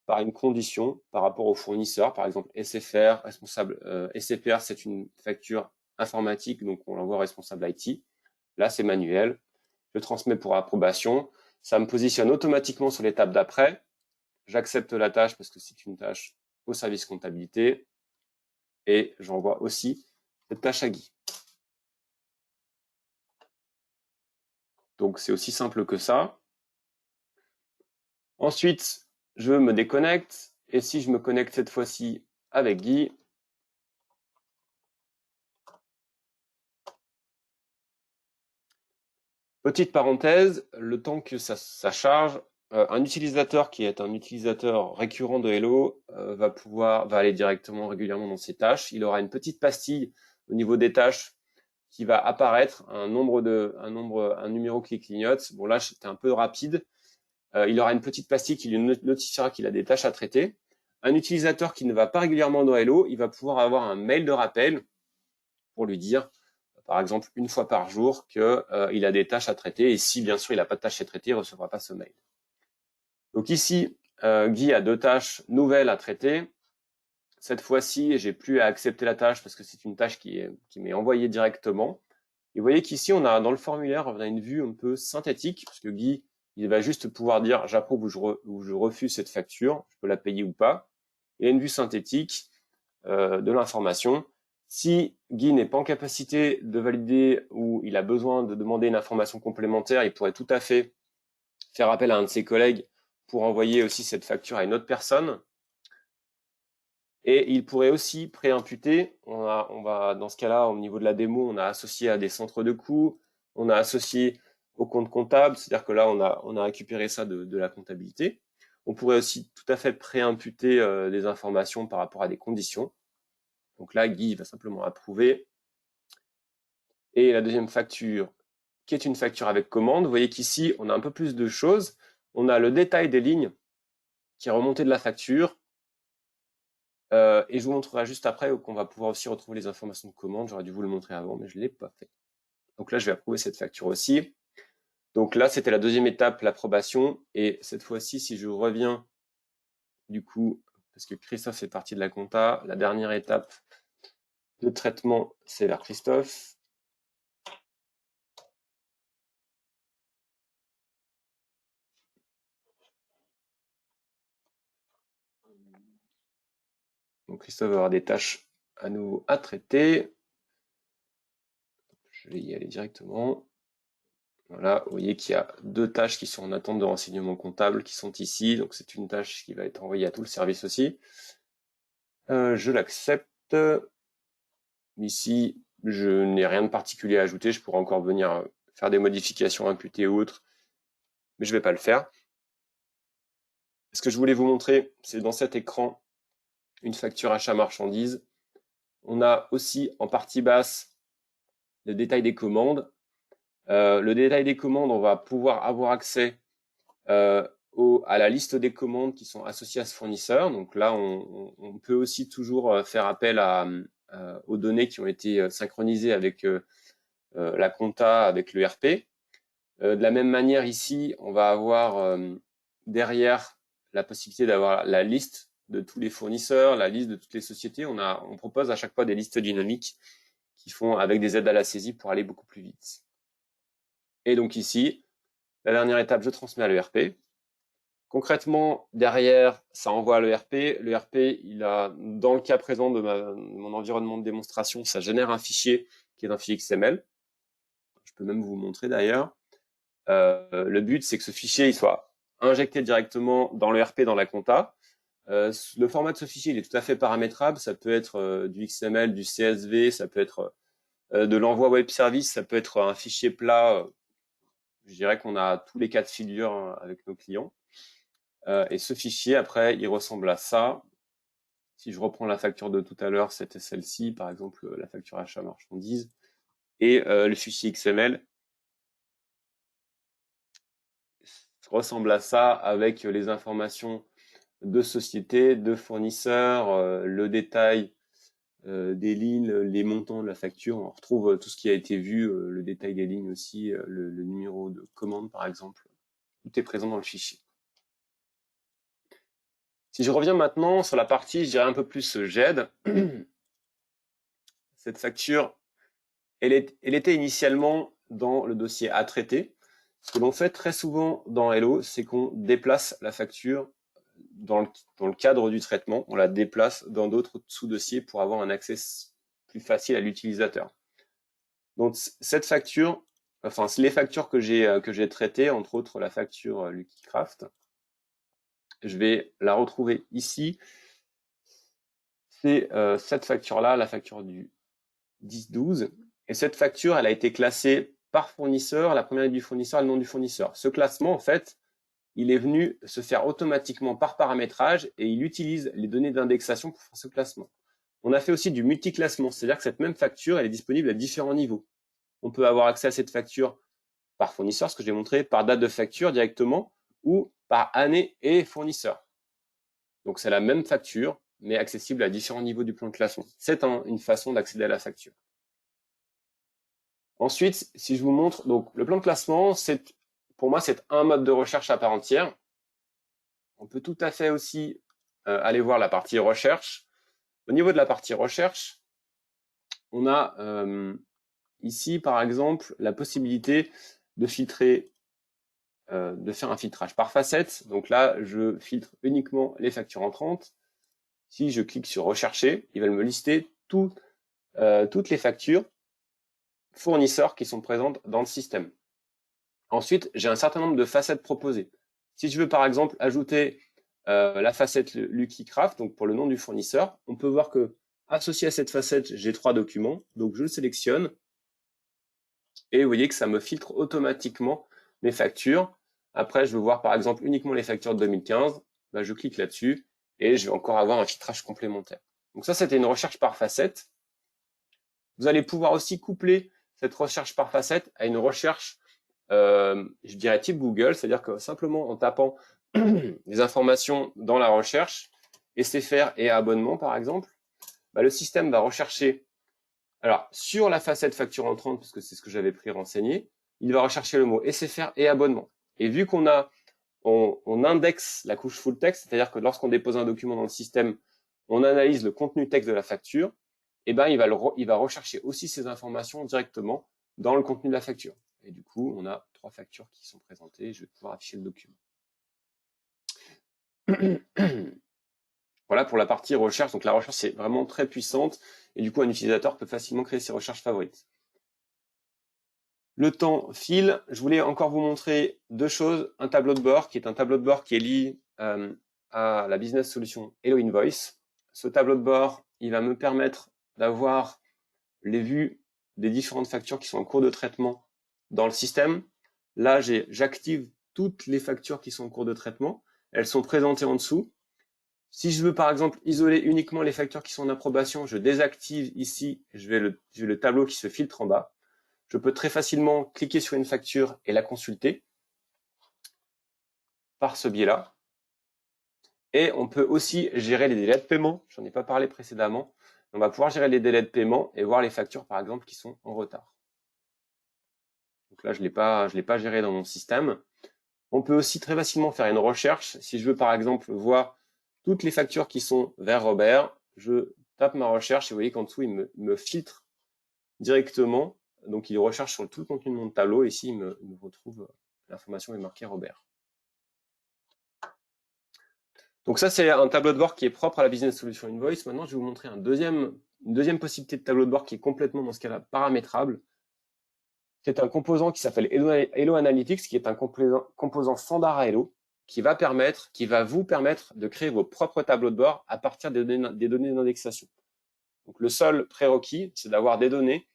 par une condition par rapport au fournisseur, par exemple SFR, responsable SFR, c'est une facture informatique, donc on l'envoie au responsable IT. Là, c'est manuel. Je transmets pour approbation. Ça me positionne automatiquement sur l'étape d'après. J'accepte la tâche parce que c'est une tâche au service comptabilité. Et j'envoie aussi cette tâche à Guy. Donc, c'est aussi simple que ça. Ensuite, je me déconnecte. Et si je me connecte cette fois-ci avec Guy, Petite parenthèse, le temps que ça charge, un utilisateur qui est un utilisateur récurrent de Hello va aller directement régulièrement dans ses tâches. Il aura une petite pastille au niveau des tâches qui va apparaître, un numéro qui clignote. Bon là, c'était un peu rapide. Il aura une petite pastille qui lui notifiera qu'il a des tâches à traiter. Un utilisateur qui ne va pas régulièrement dans Hello, il va pouvoir avoir un mail de rappel pour lui dire, par exemple, une fois par jour qu'il a des tâches à traiter. Et si, bien sûr, il n'a pas de tâches à traiter, il ne recevra pas ce mail. Donc ici, Guy a 2 tâches nouvelles à traiter. Cette fois-ci, j'ai plus à accepter la tâche parce que c'est une tâche qui m'est envoyée directement. Et vous voyez qu'ici, on a dans le formulaire, on a une vue un peu synthétique, parce que Guy, il va juste pouvoir dire j'approuve ou je refuse cette facture, je peux la payer ou pas. Il y a une vue synthétique de l'information. Si Guy n'est pas en capacité de valider ou il a besoin de demander une information complémentaire, il pourrait tout à fait faire appel à un de ses collègues pour envoyer aussi cette facture à une autre personne. Et il pourrait aussi préimputer. Dans ce cas-là, au niveau de la démo, on a associé à des centres de coûts, on a associé au compte comptable, c'est-à-dire que là, on a récupéré ça de la comptabilité. On pourrait aussi tout à fait préimputer des informations par rapport à des conditions. Donc là, Guy va simplement approuver. Et la deuxième facture, qui est une facture avec commande, vous voyez qu'ici, on a un peu plus de choses. On a le détail des lignes qui est remonté de la facture. Et je vous montrerai juste après qu'on va pouvoir aussi retrouver les informations de commande. J'aurais dû vous le montrer avant, mais je ne l'ai pas fait. Donc là, je vais approuver cette facture aussi. Donc là, c'était la deuxième étape, l'approbation. Et cette fois-ci, si je reviens, du coup, parce que Christophe fait partie de la compta, la dernière étape de traitement, c'est vers Christophe. Donc Christophe va avoir des tâches à nouveau à traiter. Je vais y aller directement. Voilà, vous voyez qu'il y a 2 tâches qui sont en attente de renseignement comptable qui sont ici. Donc c'est une tâche qui va être envoyée à tout le service aussi. Je l'accepte. Ici, je n'ai rien de particulier à ajouter. Je pourrais encore venir faire des modifications imputées ou autres, mais je ne vais pas le faire. Ce que je voulais vous montrer, c'est dans cet écran une facture achat marchandise. On a aussi en partie basse le détail des commandes. Le détail des commandes, on va pouvoir avoir accès à la liste des commandes qui sont associées à ce fournisseur. Donc là, on peut aussi toujours faire appel aux données qui ont été synchronisées avec la compta, avec le RP. De la même manière, ici, on va avoir derrière la possibilité d'avoir la liste de tous les fournisseurs, la liste de toutes les sociétés. On propose à chaque fois des listes dynamiques qui font avec des aides à la saisie pour aller beaucoup plus vite. Et donc ici, la dernière étape, je transmets à l'ERP. Concrètement, derrière, ça envoie à l'ERP. L'ERP, dans le cas présent de mon environnement de démonstration, ça génère un fichier qui est un fichier XML. Je peux même vous montrer d'ailleurs. Le but, c'est que ce fichier il soit injecté directement dans l'ERP, dans la compta. Le format de ce fichier, il est tout à fait paramétrable. Ça peut être du XML, du CSV, ça peut être de l'envoi web service, ça peut être un fichier plat. Je dirais qu'on a tous les cas de figure avec nos clients. Et ce fichier, après, il ressemble à ça. Si je reprends la facture de tout à l'heure, c'était celle-ci, par exemple, la facture achat marchandise. Et le fichier XML ressemble à ça avec les informations de société, de fournisseurs, le détail des lignes, les montants de la facture. On retrouve tout ce qui a été vu, le détail des lignes aussi, le numéro de commande, par exemple. Tout est présent dans le fichier. Si je reviens maintenant sur la partie, je dirais un peu plus GED, cette facture, elle était initialement dans le dossier à traiter. Ce que l'on fait très souvent dans Hello, c'est qu'on déplace la facture dans le cadre du traitement, on la déplace dans d'autres sous-dossiers pour avoir un accès plus facile à l'utilisateur. Donc cette facture, enfin les factures que j'ai traitées, entre autres la facture Lucky Craft, je vais la retrouver ici. C'est cette facture-là, la facture du 10-12. Et cette facture, elle a été classée par fournisseur, la première lettre du fournisseur et le nom du fournisseur. Ce classement, en fait, il est venu se faire automatiquement par paramétrage et il utilise les données d'indexation pour faire ce classement. On a fait aussi du multiclassement, c'est-à-dire que cette même facture, elle est disponible à différents niveaux. On peut avoir accès à cette facture par fournisseur, ce que j'ai montré, par date de facture directement, ou par année et fournisseur. Donc c'est la même facture, mais accessible à différents niveaux du plan de classement. C'est une façon d'accéder à la facture. Ensuite, si je vous montre, donc le plan de classement, pour moi, c'est un mode de recherche à part entière. On peut tout à fait aussi aller voir la partie recherche. Au niveau de la partie recherche, on a ici, par exemple, la possibilité de filtrer, de faire un filtrage par facette. Donc là, je filtre uniquement les factures entrantes. Si je clique sur rechercher, il va me lister toutes les factures fournisseurs qui sont présentes dans le système. Ensuite, j'ai un certain nombre de facettes proposées. Si je veux par exemple ajouter la facette Lucky Craft, donc pour le nom du fournisseur, on peut voir que associé à cette facette, j'ai 3 documents. Donc je le sélectionne et vous voyez que ça me filtre automatiquement mes factures. Après, je veux voir par exemple uniquement les factures de 2015. Ben, je clique là-dessus et je vais encore avoir un filtrage complémentaire. Donc ça, c'était une recherche par facette. Vous allez pouvoir aussi coupler cette recherche par facette à une recherche, je dirais type Google, c'est-à-dire que simplement en tapant des informations dans la recherche, SFR et abonnement par exemple, bah, le système va rechercher, alors sur la facette facture entrante, parce que c'est ce que j'avais pris renseigné, il va rechercher le mot SFR et abonnement. Et vu qu'on indexe la couche full text, c'est-à-dire que lorsqu'on dépose un document dans le système, on analyse le contenu texte de la facture, et ben il va rechercher aussi ces informations directement dans le contenu de la facture. Et du coup, on a 3 factures qui sont présentées. Je vais pouvoir afficher le document. Voilà pour la partie recherche. Donc la recherche, c'est vraiment très puissante. Et du coup, un utilisateur peut facilement créer ses recherches favorites. Le temps file. Je voulais encore vous montrer 2 choses. Un tableau de bord, qui est un tableau de bord qui est lié à la business solution Hello Invoice. Ce tableau de bord, il va me permettre d'avoir les vues des différentes factures qui sont en cours de traitement dans le système. Là, j'active toutes les factures qui sont en cours de traitement. Elles sont présentées en dessous. Si je veux par exemple isoler uniquement les factures qui sont en approbation, je désactive ici, j'ai le tableau qui se filtre en bas. Je peux très facilement cliquer sur une facture et la consulter par ce biais-là. Et on peut aussi gérer les délais de paiement. J'en ai pas parlé précédemment. On va pouvoir gérer les délais de paiement et voir les factures par exemple qui sont en retard. Donc là, je l'ai pas géré dans mon système. On peut aussi très facilement faire une recherche. Si je veux par exemple voir toutes les factures qui sont vers Robert, je tape ma recherche et vous voyez qu'en dessous, il me filtre directement. Donc il recherche sur tout le contenu de mon tableau. Et ici, il me retrouve, l'information est marquée Robert. Donc ça, c'est un tableau de bord qui est propre à la Business Solution Invoice. Maintenant, je vais vous montrer une deuxième possibilité de tableau de bord qui est complètement, dans ce cas-là, paramétrable. C'est un composant qui s'appelle Hello Analytics, qui est un composant standard à Hello, qui va vous permettre de créer vos propres tableaux de bord à partir des données d'indexation. Donc le seul prérequis, c'est d'avoir des données.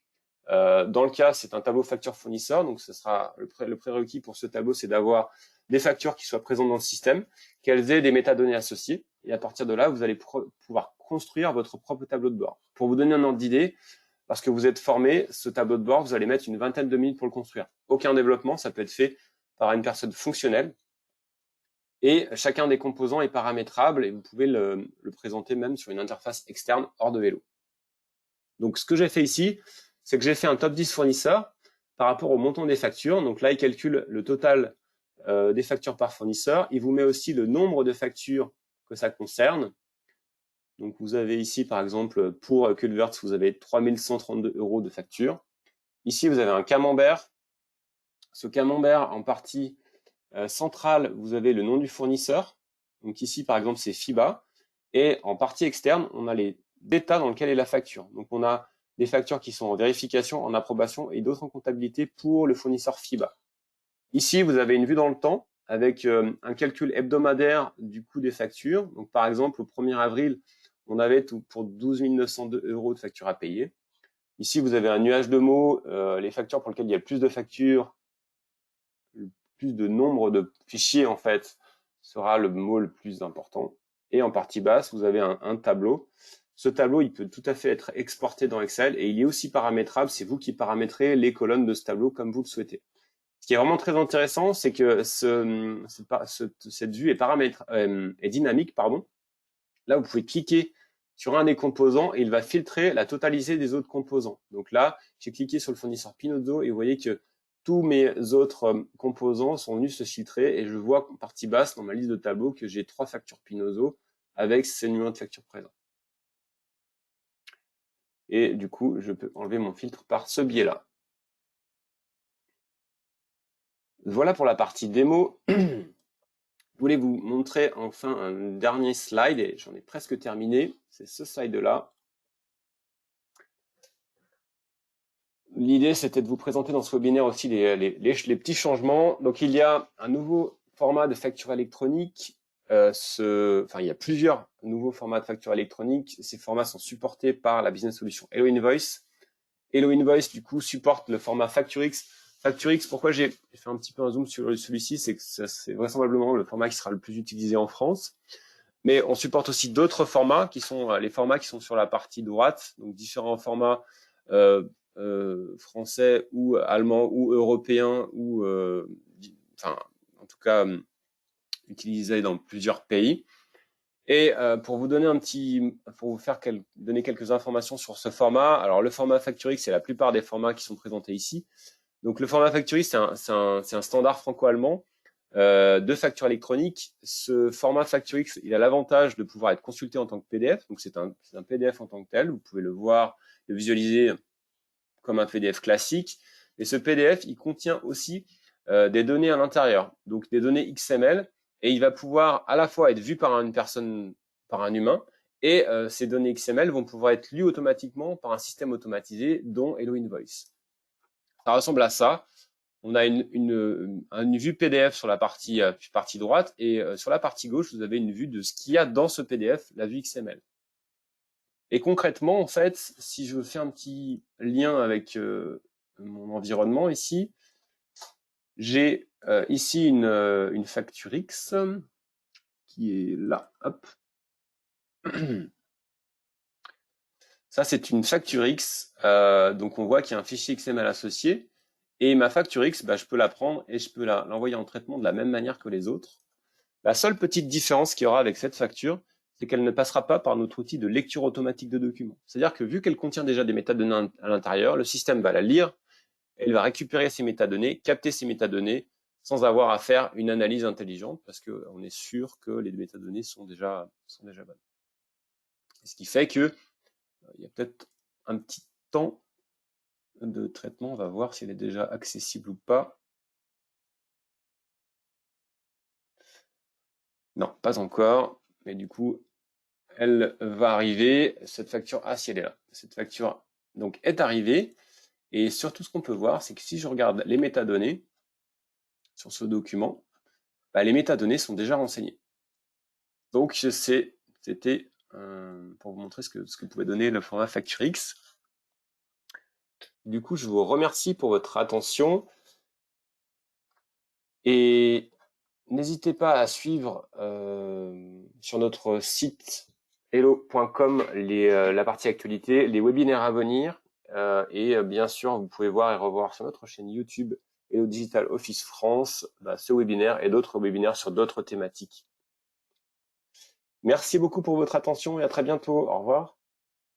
Dans le cas, c'est un tableau facture fournisseur, donc ce sera le prérequis pour ce tableau, c'est d'avoir des factures qui soient présentes dans le système, qu'elles aient des métadonnées associées, et à partir de là, vous allez pouvoir construire votre propre tableau de bord. Pour vous donner un ordre d'idée, parce que vous êtes formé, ce tableau de bord, vous allez mettre une vingtaine de minutes pour le construire. Aucun développement, ça peut être fait par une personne fonctionnelle. Et chacun des composants est paramétrable et vous pouvez le présenter même sur une interface externe hors de Hello. Donc ce que j'ai fait ici, c'est que j'ai fait un top 10 fournisseurs par rapport au montant des factures. Donc là, il calcule le total des factures par fournisseur. Il vous met aussi le nombre de factures que ça concerne. Donc vous avez ici, par exemple, pour Culverts, vous avez 3132 € de facture. Ici, vous avez un camembert. Ce camembert, en partie centrale, vous avez le nom du fournisseur. Donc ici, par exemple, c'est FIBA. Et en partie externe, on a les états dans lesquels est la facture. Donc on a des factures qui sont en vérification, en approbation et d'autres en comptabilité pour le fournisseur FIBA. Ici, vous avez une vue dans le temps avec un calcul hebdomadaire du coût des factures. Donc par exemple, au 1er avril, on avait pour 12 902 € de factures à payer. Ici, vous avez un nuage de mots. Les factures pour lesquelles il y a le plus de factures, le plus de nombre de fichiers, en fait, sera le mot le plus important. Et en partie basse, vous avez un tableau. Ce tableau, il peut tout à fait être exporté dans Excel et il est aussi paramétrable. C'est vous qui paramétrez les colonnes de ce tableau comme vous le souhaitez. Ce qui est vraiment très intéressant, c'est que cette vue est dynamique. Pardon. Là, vous pouvez cliquer sur un des composants et il va filtrer la totalité des autres composants. Donc là, j'ai cliqué sur le fournisseur Pinozzo et vous voyez que tous mes autres composants sont venus se filtrer et je vois en partie basse dans ma liste de tableaux que j'ai 3 factures Pinozzo avec ces numéros de facture présents. Et du coup, je peux enlever mon filtre par ce biais-là. Voilà pour la partie démo. Je voulais vous montrer enfin un dernier slide et j'en ai presque terminé. C'est ce slide-là. L'idée, c'était de vous présenter dans ce webinaire aussi les petits changements. Donc, il y a un nouveau format de facture électronique. Il y a plusieurs nouveaux formats de facture électronique. Ces formats sont supportés par la business solution Hello Invoice. Hello Invoice, du coup, supporte le format FactureX. FactureX, pourquoi j'ai fait un petit peu un zoom sur celui-ci, c'est que c'est vraisemblablement le format qui sera le plus utilisé en France. Mais on supporte aussi d'autres formats qui sont les formats qui sont sur la partie droite, donc différents formats français ou allemand ou européen ou en tout cas utilisés dans plusieurs pays. Et pour vous donner donner quelques informations sur ce format, alors le format FactureX, c'est la plupart des formats qui sont présentés ici. Donc le format FactureX, c'est un standard franco-allemand de facture électronique. Ce format FactureX, il a l'avantage de pouvoir être consulté en tant que PDF. Donc c'est un PDF en tant que tel. Vous pouvez le voir, le visualiser comme un PDF classique. Et ce PDF, il contient aussi des données à l'intérieur, donc des données XML. Et il va pouvoir à la fois être vu par une personne, par un humain, et ces données XML vont pouvoir être lues automatiquement par un système automatisé, dont Hello Invoice. Ça ressemble à ça. On a une vue PDF sur la partie droite et sur la partie gauche, vous avez une vue de ce qu'il y a dans ce PDF, la vue XML. Et concrètement, en fait, si je fais un petit lien avec mon environnement ici, j'ai ici une facture X qui est là. Hop. Ça, c'est une facture X. Donc, on voit qu'il y a un fichier XML associé. Et ma facture X, je peux la prendre et je peux l'envoyer en traitement de la même manière que les autres. La seule petite différence qu'il y aura avec cette facture, c'est qu'elle ne passera pas par notre outil de lecture automatique de documents. C'est-à-dire que vu qu'elle contient déjà des métadonnées à l'intérieur, le système va la lire, elle va récupérer ces métadonnées, capter ces métadonnées, sans avoir à faire une analyse intelligente, parce qu'on est sûr que les métadonnées sont déjà bonnes. Ce qui fait que il y a peut-être un petit temps de traitement. On va voir si elle est déjà accessible ou pas. Non, pas encore. Mais du coup, elle va arriver. Cette facture, si elle est là. Cette facture donc est arrivée. Et surtout, ce qu'on peut voir, c'est que si je regarde les métadonnées sur ce document, les métadonnées sont déjà renseignées. Donc, c'était pour vous montrer ce que pouvait donner le format FactureX. Du coup, je vous remercie pour votre attention et n'hésitez pas à suivre sur notre site hello.com la partie actualité, les webinaires à venir et bien sûr, vous pouvez voir et revoir sur notre chaîne YouTube Hello Digital Office France ce webinaire et d'autres webinaires sur d'autres thématiques. Merci beaucoup pour votre attention et à très bientôt. Au revoir.